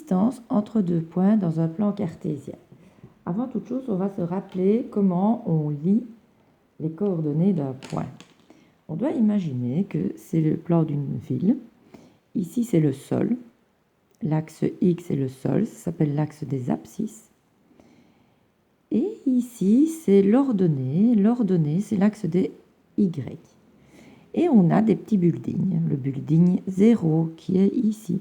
distance entre deux points dans un plan cartésien. Avant toute chose, on va se rappeler comment on lit les coordonnées d'un point. On doit imaginer que c'est le plan d'une ville. Ici, c'est le sol. L'axe X est le sol, ça s'appelle l'axe des abscisses. Et ici, c'est l'ordonnée. L'ordonnée, c'est l'axe des Y. Et on a des petits buildings. Le building 0 qui est ici.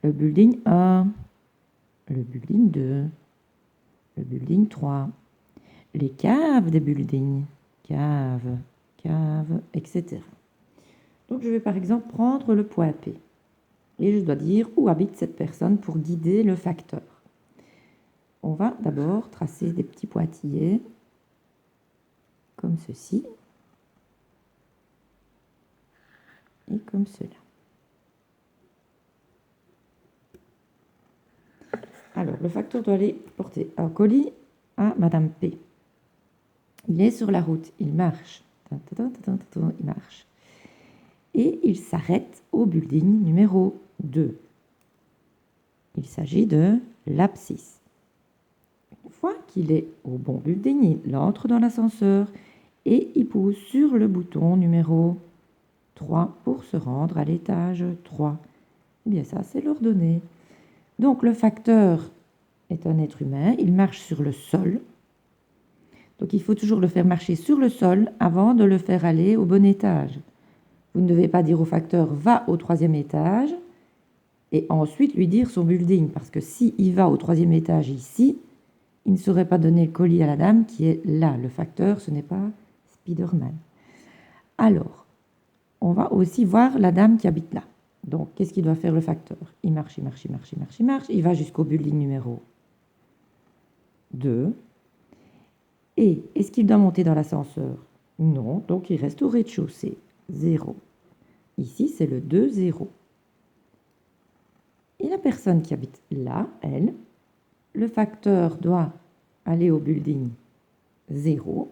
Le building 1. Le building 2. Le building 3. Les caves des buildings. Caves, caves, etc. Donc je vais par exemple prendre le point P. Et je dois dire où habite cette personne pour guider le facteur. On va d'abord tracer des petits pointillés, comme ceci, et comme cela. Alors, le facteur doit aller porter un colis à Madame P. Il est sur la route, il marche. Il marche. Et il s'arrête au building numéro 2. Il s'agit de l'abscisse. Une fois qu'il est au bon building, il entre dans l'ascenseur et il pousse sur le bouton numéro 3 pour se rendre à l'étage 3. Eh bien ça, c'est l'ordonnée. Donc le facteur est un être humain, il marche sur le sol. Donc il faut toujours le faire marcher sur le sol avant de le faire aller au bon étage. Vous ne devez pas dire au facteur « va au 3e étage » et ensuite lui dire son building, parce que s'il va au 3e étage ici, il ne saurait pas donner le colis à la dame qui est là. Le facteur, ce n'est pas Spider-Man. Alors, on va aussi voir la dame qui habite là. Donc, qu'est-ce qu'il doit faire le facteur? Il marche, il marche, il marche, il marche, il marche. Il va jusqu'au building numéro 2. Et est-ce qu'il doit monter dans l'ascenseur? Non, donc il reste au rez-de-chaussée. 0. Ici, c'est le 2, 0. Et la personne qui habite là, elle, le facteur doit aller au building 0,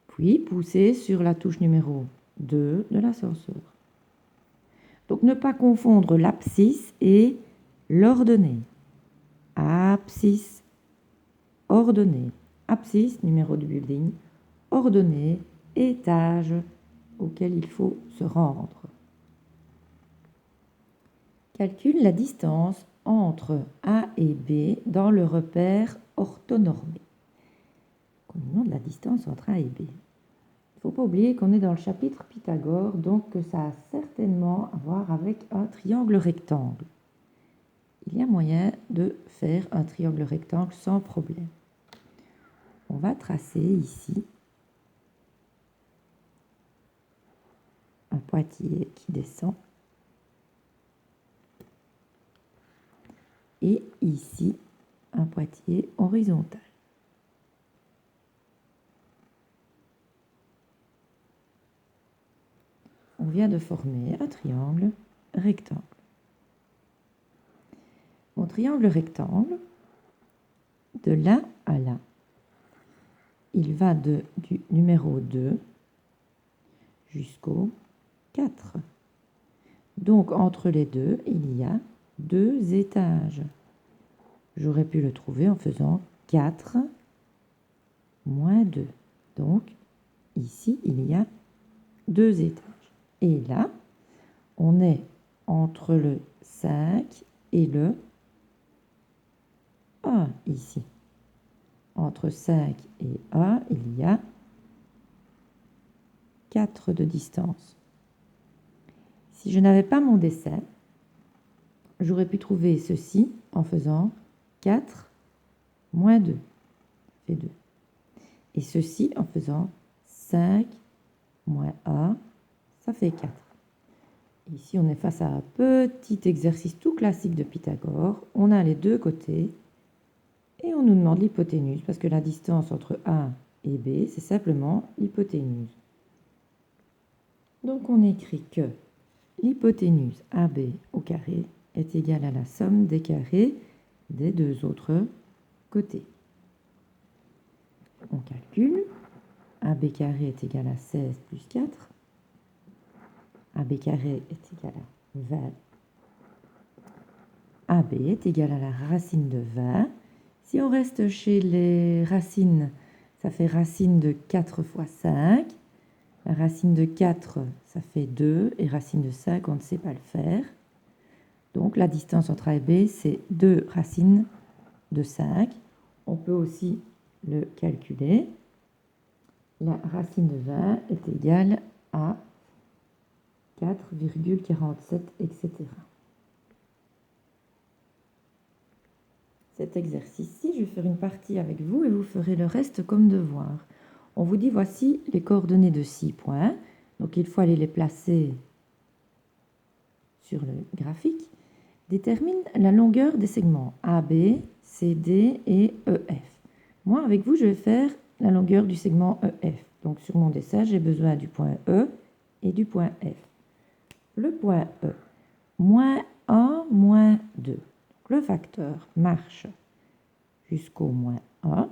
puis pousser sur la touche numéro 2 de l'ascenseur. Donc ne pas confondre l'abscisse et l'ordonnée. Abscisse, ordonnée. Abscisse, numéro du building, ordonnée, étage auquel il faut se rendre. Calcule la distance entre A et B dans le repère orthonormé. Combien de la distance entre A et B? Il ne faut pas oublier qu'on est dans le chapitre Pythagore, donc que ça a certainement à voir avec un triangle rectangle. Il y a moyen de faire un triangle rectangle sans problème. On va tracer ici un pointillé qui descend. Et ici, un pointillé horizontal. On vient de former un triangle rectangle. Mon triangle rectangle, de là à là, il va du numéro 2 jusqu'au 4. Donc, entre les deux, il y a 2 étages. J'aurais pu le trouver en faisant 4 moins 2. Donc, ici, il y a 2 étages. Et là, on est entre le 5 et le 1 ici. Entre 5 et 1, il y a 4 de distance. Si je n'avais pas mon dessin, j'aurais pu trouver ceci en faisant 4 moins 2, ça fait 2. Et ceci en faisant 5 moins 1, ça fait 4. Ici, on est face à un petit exercice tout classique de Pythagore. On a les deux côtés et on nous demande l'hypoténuse parce que la distance entre A et B, c'est simplement l'hypoténuse. Donc, on écrit que l'hypoténuse AB au carré est égale à la somme des carrés des deux autres côtés. On calcule. AB carré est égal à 16 plus 4. AB carré est égal à 20 AB est égal à la racine de 20. Si on reste chez les racines, ça fait racine de 4 fois 5. La racine de 4, ça fait 2. Et racine de 5, on ne sait pas le faire. Donc la distance entre A et B, c'est 2 racines de 5. On peut aussi le calculer. La racine de 20 est égale à 4,47, etc. Cet exercice-ci, je vais faire une partie avec vous et vous ferez le reste comme devoir. On vous dit, voici les coordonnées de 6 points. Donc, il faut aller les placer sur le graphique. Détermine la longueur des segments AB, CD et EF. Moi, avec vous, je vais faire la longueur du segment EF. Donc, sur mon dessin, j'ai besoin du point E et du point F. Le point E, moins 1, moins 2. Donc, le facteur marche jusqu'au moins 1.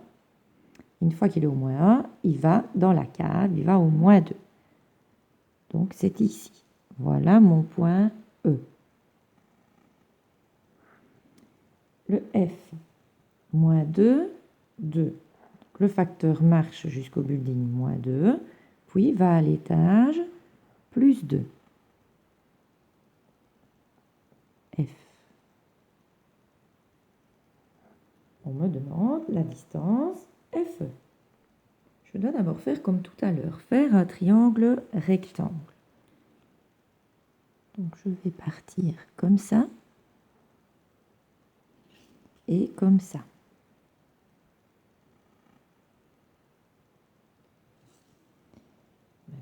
Une fois qu'il est au moins 1, il va dans la cave, il va au moins 2. Donc, c'est ici. Voilà mon point E. Le F, moins 2, 2. Donc, le facteur marche jusqu'au building moins 2, puis va à l'étage plus 2. F. On me demande la distance FE. Je dois d'abord faire comme tout à l'heure, faire un triangle rectangle. Donc je vais partir comme ça et comme ça.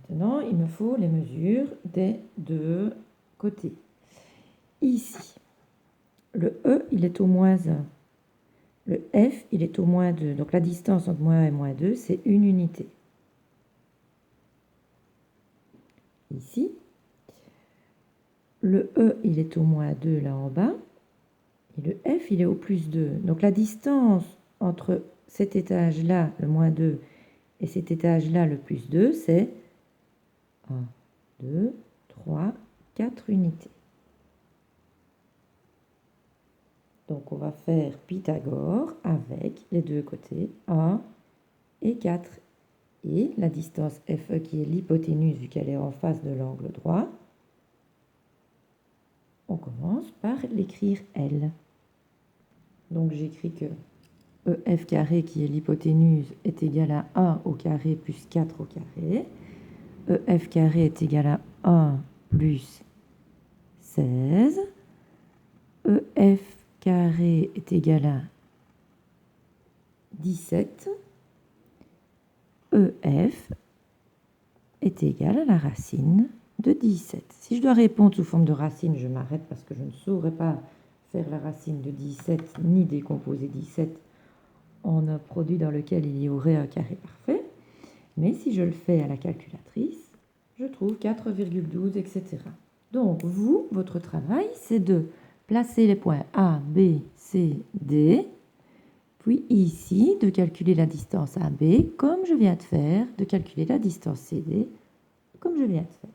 Maintenant, il me faut les mesures des deux côtés. Ici, le E, il est au moins 1. Le F, il est au moins 2. Donc la distance entre moins 1 et moins 2, c'est une unité. Ici, le E, il est au moins 2 là en bas. Et le F, il est au plus 2. Donc la distance entre cet étage-là, le moins 2, et cet étage-là, le plus 2, c'est 1, 2, 3, 4 unités. Donc on va faire Pythagore avec les deux côtés, 1 et 4. Et la distance FE qui est l'hypoténuse vu qu'elle est en face de l'angle droit, on commence par l'écrire L. Donc j'écris que EF carré qui est l'hypoténuse est égal à 1 au carré plus 4 au carré. EF carré est égal à 1 plus 16. EF carré est égal à 17. EF est égal à la racine de 17. Si je dois répondre sous forme de racine, je m'arrête parce que je ne saurais pas faire la racine de 17 ni décomposer 17 en un produit dans lequel il y aurait un carré parfait. Mais si je le fais à la calculatrice, je trouve 4,12, etc. Donc, vous, votre travail, c'est de placer les points A, B, C, D, puis ici, de calculer la distance AB, comme je viens de faire, de calculer la distance CD, comme je viens de faire.